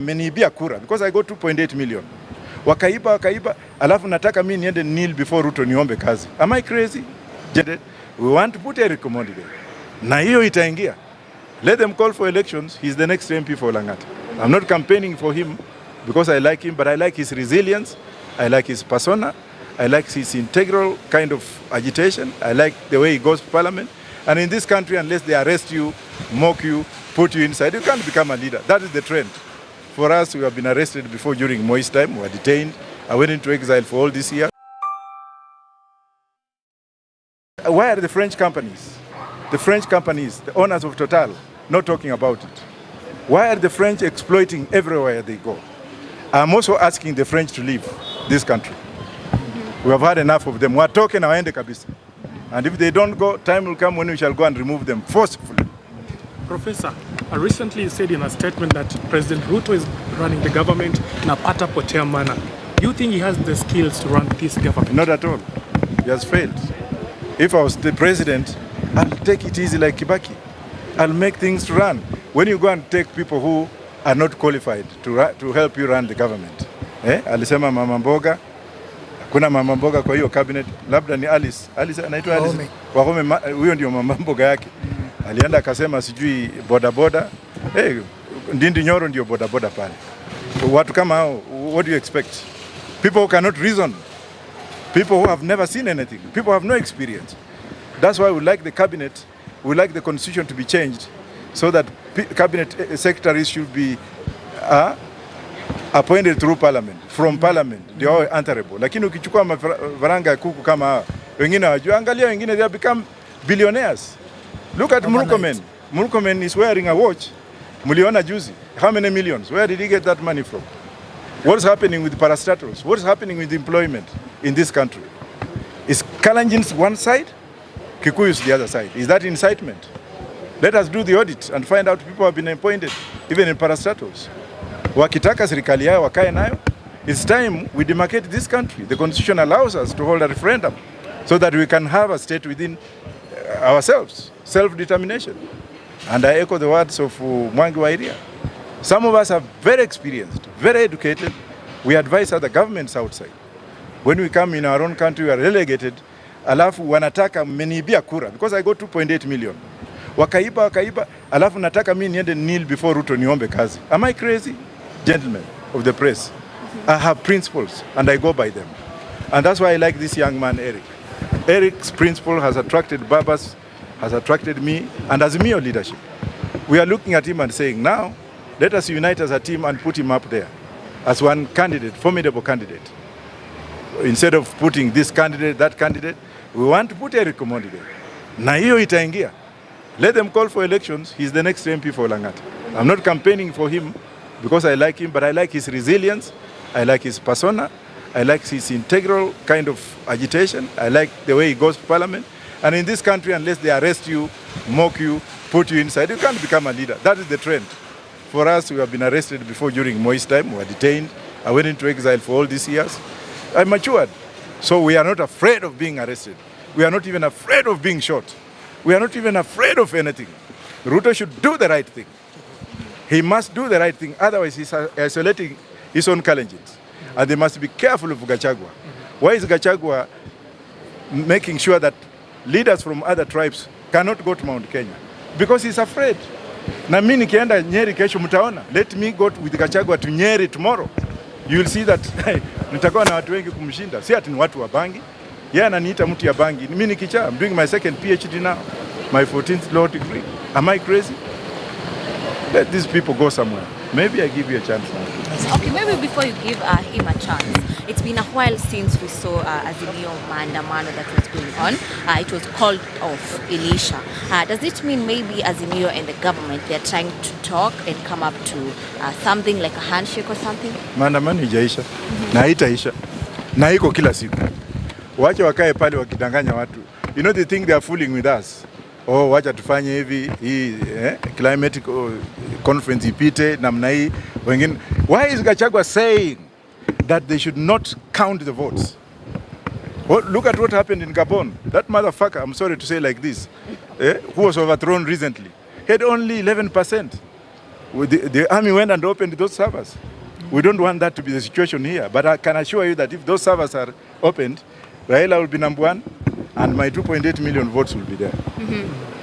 Ameniibia kura because I got 2.8 million. Wakaiba, alafu nataka mimi niende kneel before Ruto niombe kazi. Am I crazy? We want to put Erick Omondi there. Na hiyo itaingia. Let them call for elections. He's the next MP for Langata. I'm not campaigning for him because I like him, but I like his resilience. I like his persona. I like his integral kind of agitation. I like the way he goes to parliament. And in this country, unless they arrest you, mock you, put you inside, you can't become a leader. That is the trend. For us, we have been arrested before during Moi's time. We were detained. I went into exile for all this year. Why are the French companies, the owners of Total, not talking about it? Why are the French exploiting everywhere they go? I'm also asking the French to leave this country. We have had enough of them. We are talking now, kabisa. And if they don't go, time will come when we shall go and remove them forcefully. Professor, recently you said in a statement that President Ruto is running the government in a pata potea manner. Do you think he has the skills to run this government? Not at all. He has failed. If I was the president, I'll take it easy like Kibaki. I'll make things run. When you go and take people who are not qualified to help you run the government. Alisema mama mboga, kuna mama mboga kwa hiyo cabinet, labda ni Alice anaitwa Alice. Wahome, huyo ndio mama mboga yake. Alienda akasema sijui boda. Ndindi Nyoro ndio boda pale. Watu kama hao, what do you expect? People who cannot reason. People who have never seen anything. People who have no experience. That's why we like the cabinet, we like the constitution to be changed so that cabinet secretaries should be appointed through parliament, from parliament. They are answerable. Lakini ukichukua varanga kuku kama hao, wengine wajua, angalia wengine, they have become billionaires. Look at Murkomen. Murkomen is wearing a watch. Muliona juzi. How many millions? Where did he get that money from? What's happening with parastatals? What's happening with employment in this country? Is Kalenjin's one side? Kikuyu's the other side. Is that incitement? Let us do the audit and find out people have been appointed, even in parastatals. Wakitaka serikali yao wakae nayo. It's time we demarcate this country. The constitution allows us to hold a referendum so that we can have a state within ourselves, self-determination. And I echo the words of Mwangi Wairia. Some of us are very experienced, very educated. We advise other governments outside. When we come in our own country, we are relegated. Alafu wanataka meniibia kura because I got 2.8 million. Wakaiba, alafu nataka mimi niende kneel before Ruto niombe kazi. Am I crazy? Gentlemen of the press, I have principles and I go by them. And that's why I like this young man, Erick. Erick's principle has attracted Babas, has attracted me, and Azimio leadership. We are looking at him and saying, now, let us unite as a team and put him up there as one candidate, formidable candidate. Instead of putting this candidate, that candidate, we want to put Erick Omondi there. Na hiyo itaingia. Let them call for elections. He's the next MP for Langata. I'm not campaigning for him because I like him, but I like his resilience. I like his persona. I like his integral kind of agitation. I like the way he goes to parliament. And in this country, unless they arrest you, mock you, put you inside, you can't become a leader. That is the trend. For us, we have been arrested before during Moi's time. We were detained. I went into exile for all these years. I matured. So we are not afraid of being arrested. We are not even afraid of being shot. We are not even afraid of anything. Ruto should do the right thing. He must do the right thing. Otherwise, he's isolating his own Kalenjins. And they must be careful of Gachagua. Why is Gachagua making sure that leaders from other tribes cannot go to Mount Kenya? Because he's afraid. Na mimi nikienda Nyeri kesho mtaona. Let me go with Gachagua to Nyeri tomorrow. You will see that nitakuwa na watu wengi kumshinda. Si ati ni watu wa bangi. Yeye ananiita mtu ya bangi. Mimi nikicha, I'm doing my second PhD now. My 14th law degree. Am I crazy? Let these people go somewhere. Maybe I give you a chance now. Okay, maybe before you give him a chance, it's been a while since we saw Azimio maandamano that was going on. It was called off, Elisha. Does it mean maybe Azimio and the government, they're trying to talk and come up to something like a handshake or something? Maandamano ijaisha, na haitaisha, na iko kila siku. Wacha wakae pale wakidanganya watu. You know, they think they are fooling with us. Oh, wacha tufanye hivi, hii climatic conference ipite namna hii. Wengine, why is Gachagua saying that they should not count the votes? Well, look at what happened in Gabon. That motherfucker, I'm sorry to say like this, who was overthrown recently, had only 11%. The army went and opened those servers. We don't want that to be the situation here. But I can assure you that if those servers are opened, Raila will be number one, and my 2.8 million votes will be there.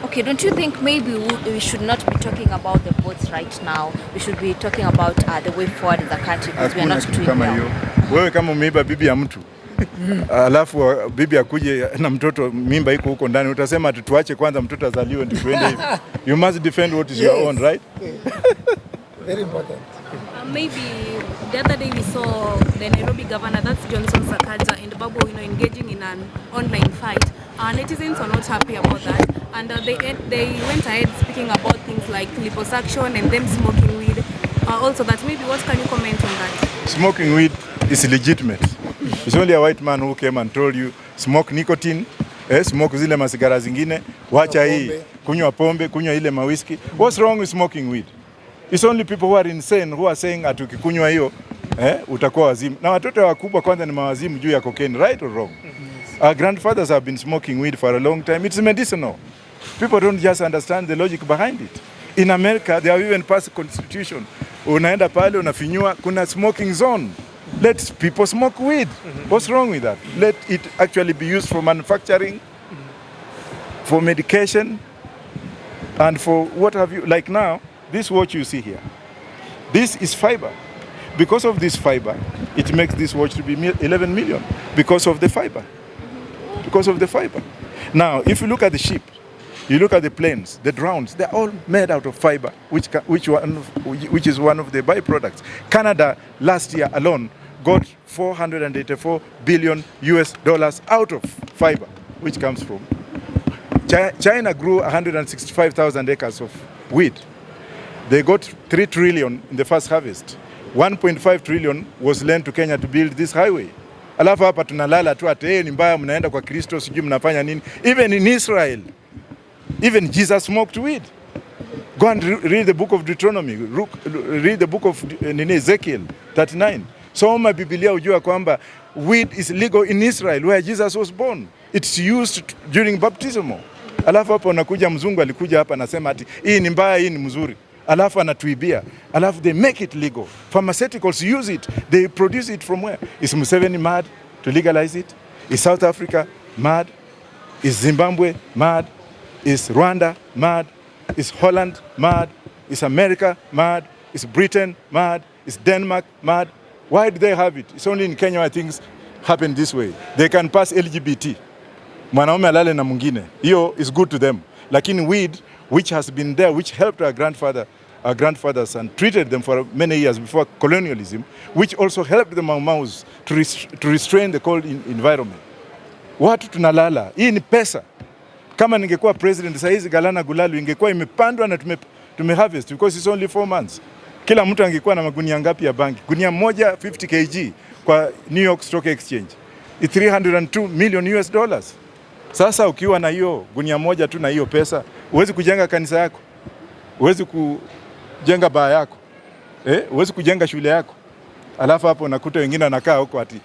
Okay, don't you think maybe we should not be talking about the votes right now? We should be talking about the way forward as a country, because we are not doing well. Wewe kama umeiba bibi ya mtu alafu bibi akuje na mtoto mimba iko huko ndani, utasema tuache kwanza mtoto azaliwe ndio tuende hivi. You must defend what is your own, right? Very important. Maybe the other day we saw the Nairobi governor, that's Johnson Sakaja, and Babu Owino engaging in an online fight. Netizens are not happy about that, and they went ahead speaking about things like liposuction and them smoking weed. Also, that maybe what can you comment on that? Smoking weed is legitimate. It's only a white man who came and told you smoke nicotine, smoke zile masigara zingine, wacha hii, kunywa pombe, kunywa ile mawiski. What's wrong with smoking weed? It's only people who are insane who are saying ati ukikunywa hiyo utakuwa wazimu. Na watoto wakubwa kwanza ni mawazimu juu ya cocaine, right or wrong? Our grandfathers have been smoking weed for a long time. It's medicinal. People don't just understand the logic behind it. In America, they have even passed a constitution. Unaenda pale unafinyua, kuna smoking zone. Let people smoke weed. What's wrong with that? Let it actually be used for manufacturing, for medication, and for what have you. Like now, this watch you see here, this is fiber. Because of this fiber, it makes this watch to be 11 million. Because of the fiber. Because of the fiber. Now, if you look at the ship, you look at the planes, the drones, they're all made out of fiber, which is one of the byproducts. Canada last year alone got $484 billion out of fiber, which comes from. China grew 165,000 acres of wheat. They got 3 trillion in the first harvest. 1.5 trillion was lent to Kenya to build this highway. Alafu hapa tunalala tu ati ni mbaya mnaenda kwa Kristo sijui mnafanya nini. Even in Israel, even Jesus smoked weed. Go and read the book of Deuteronomy. Read the book of Ezekiel 39. Soma Biblia ujua kwamba weed is legal in Israel where Jesus was born. It's used during baptism. Alafu hapa unakuja mzungu alikuja hapa anasema ati hii ni mbaya, hii ni mzuri. Alafu anatuibia. Alafu they make it legal. Pharmaceuticals use it. They produce it from where? Is Museveni mad to legalize it? Is South Africa mad? Is Zimbabwe mad? Is Rwanda mad? Is Holland mad? Is America mad? Is Britain mad? Is Denmark mad? Why do they have it? It's only in Kenya where things happen this way. They can pass LGBT. Mwanaume alale na mwingine. Hiyo is good to them. Lakini weed, which has been there, which helped our grandfathers and treated them for many years before colonialism, which also helped the Mau Maus to restrain the cold environment. Watu tunalala. Hii ni pesa. Kama ningekuwa president saa hizi Galana Gulalu ingekuwa imepandwa na tumeharvest because it's only 4 months. Kila mtu angekuwa na magunia ngapi ya bangi? Gunia moja 50 kg kwa New York Stock Exchange. It's $302 million. Sasa ukiwa na hiyo gunia moja tu na hiyo pesa, huwezi kujenga kanisa yako. Huwezi kujenga baa yako. Huwezi kujenga shule yako. Alafu hapo unakuta wengine wanakaa huko ati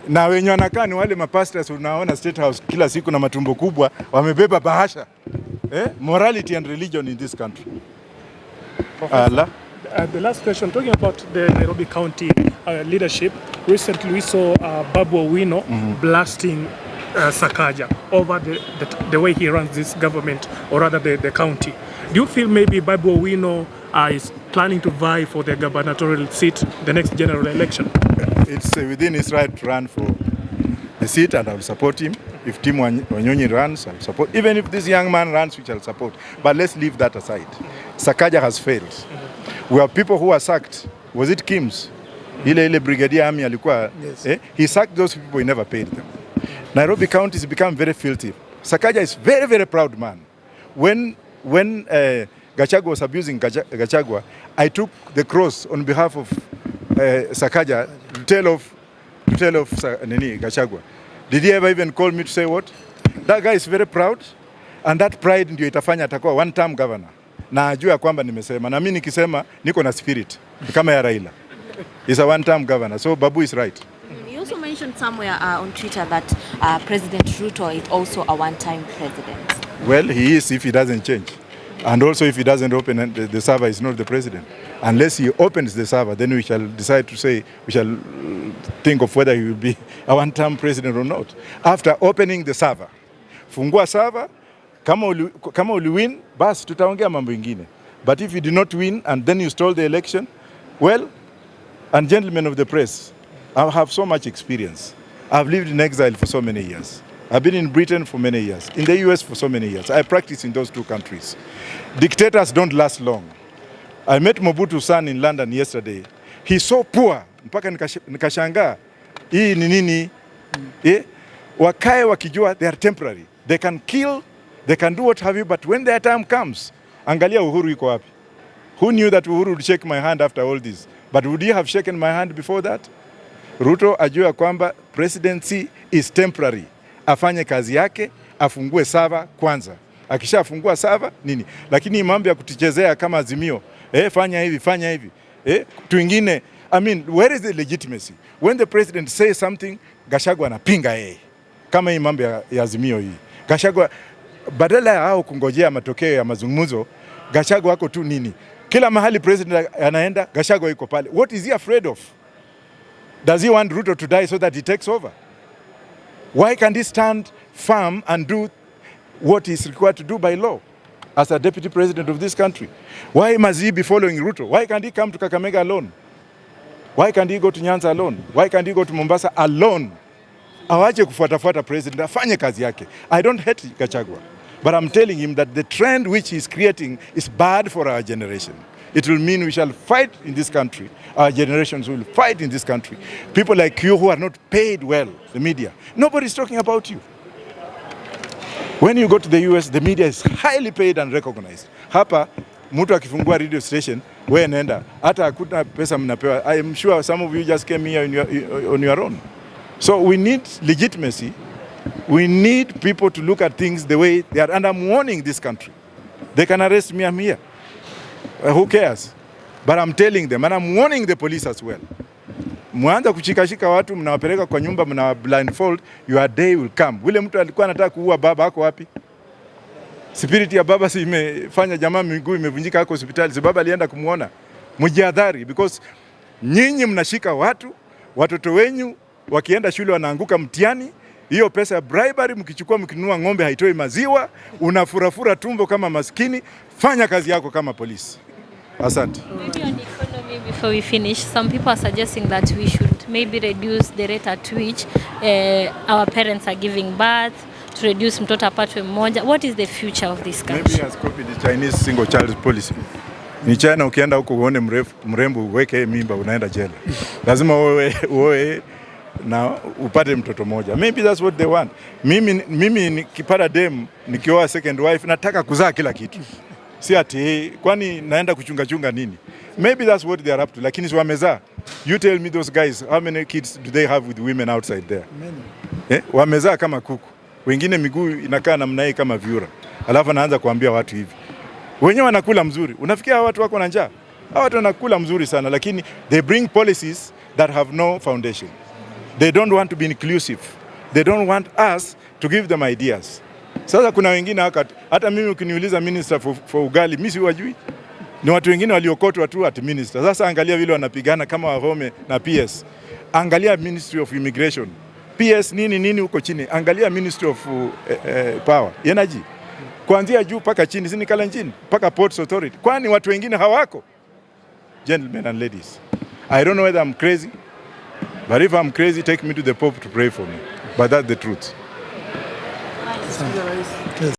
na wenye wanakaa ni wale mapastors unaona State House kila siku na matumbo kubwa wamebeba bahasha. Morality and religion in this country. The last question, talking about the Nairobi County leadership, recently we saw Babu Owino blasting Sakaja over the way he runs this government, or rather the county. Do you feel maybe Babu Owino is planning to vie for the gubernatorial seat the next general election? It's within his right to run for the seat, and I'll support him. If Tim Wanyonyi runs, I'll support. Even if this young man runs, which I'll support. But let's leave that aside. Sakaja has failed. We have people who are sacked. Was it Kim's? Ile brigadier army alikuwa. Yes. He sacked those people, he never paid them. Nairobi County has become very filthy. Sakaja is very, very proud man. When Gachagua was abusing Gachagua, I took the cross on behalf of Sakaja to tell of Gachagua. Did he ever even call me to say what? That guy is very proud, and that pride ndio itafanya atakuwa one-term governor. Na ajua kwamba nimesema, na mimi nikisema niko na spirit kama ya Raila. He's a one-term governor, so Babu is right. You also mentioned somewhere on Twitter that President Ruto is also a one-time president. Well, he is if he doesn't change. And also if he doesn't open the server, he's not the president. Unless he opens the server, then we shall decide to say, we shall think of whether he will be a one-term president or not. After opening the server, fungua server, kama uli win, basi tutaongea mambo ingine. But if you did not win and then you stole the election, well, and gentlemen of the press, I have so much experience. I've lived in exile for so many years. I've been in Britain for many years, in the US for so many years. I practiced in those two countries. Dictators don't last long. I met Mobutu's son in London yesterday. He's so poor, mpaka nikashangaa. Hii ni nini? Wakae wakijua they are temporary. They can kill, they can do what have you, but when their time comes, angalia Uhuru iko wapi? Who knew that Uhuru would shake my hand after all this? But would he have shaken my hand before that? Ruto ajua kwamba presidency is temporary. Afanye kazi yake, afungue server kwanza. Akishafungua server nini? Lakini mambo ya kutichezea kama Azimio, fanya hivi. Tuingine, I mean, where is the legitimacy? When the president says something, Gachagua anapinga yeye. Kama hii mambo ya Azimio hii. Gachagua badala ya hao kungojea matokeo ya mazungumzo, Gachagua wako tu nini? Kila mahali president anaenda, Gachagua yuko pale. What is he afraid of? Does he want Ruto to die so that he takes over? Why can't he stand firm and do what is required to do by law as a deputy president of this country? Why must he be following Ruto? Why can't he come to Kakamega alone? Why can't he go to Nyanza alone? Why can't he go to Mombasa alone? Awache kufuatafuata president, afanye kazi yake. I don't hate Gachagua, but I'm telling him that the trend which he's creating is bad for our generation. It will mean we shall fight in this country. Our generations will fight in this country. People like you who are not paid well, the media. Nobody's talking about you. When you go to the US, the media is highly paid and recognized. Hapa, mtu akifungua radio station, wewe nenda. Hata hakuna pesa mnapewa. I am sure some of you just came here on your own. So we need legitimacy. We need people to look at things the way they are. And I'm warning this country. They can arrest me, I'm here. Who cares? But I'm telling them, and I'm warning the police as well. Mwanza kushikashika watu, mnawapeleka kwa nyumba, mna blindfold, your day will come. Wile mtu alikuwa anataka kuua baba ako wapi? Spirit ya baba si imefanya jamaa miguu imevunjika hako hospitali, si baba alienda kumuona. Mjihadhari, because nyinyi mnashika watu, watoto wenyu wakienda shule wanaanguka mtihani. Hiyo pesa ya bribery mkichukua mkinunua ng'ombe haitoi maziwa, unafurafura tumbo kama maskini. Fanya kazi yako kama polisi. Asante. Maybe on the economy, before we finish, some people are suggesting that we should maybe reduce the rate at which our parents are giving birth, to reduce mtoto apatwe mmoja. What is the future of this country? Maybe has copied the Chinese single child policy. Ni China, ukienda huko uone mrembo uweke mimba unaenda jela. Lazima uoe na upate mtoto moja. Maybe that's what they want. Mimi nikipata dem nikioa second wife nataka kuzaa kila kitu. Si ati kwani naenda kuchunga nini? Maybe that's what they are up to. Lakini si wamezaa. You tell me those guys, how many kids do they have with women outside there? Many. Wamezaa kama kuku. Wengine miguu inakaa namna hii kama vyura. Alafu anaanza kuambia watu hivi. Wenyewe wanakula mzuri. Unafikia watu wako na njaa? Hao watu wanakula mzuri sana, lakini they bring policies that have no foundation. They don't want to be inclusive. They don't want us to give them ideas. Sasa kuna wengine hata mimi ukiniuliza minister for ugali, mimi siwajui. Ni watu wengine waliokotwa tu at minister. Sasa angalia vile wanapigana kama Wahome na PS. Angalia Ministry of Immigration. PS nini huko chini. Angalia Ministry of Power, Energy. Kuanzia juu paka chini, si nikala chini, paka Ports Authority. Kwani watu wengine hawako? Gentlemen and ladies, I don't know whether I'm crazy, but if I'm crazy, take me to the Pope to pray for me. But that's the truth.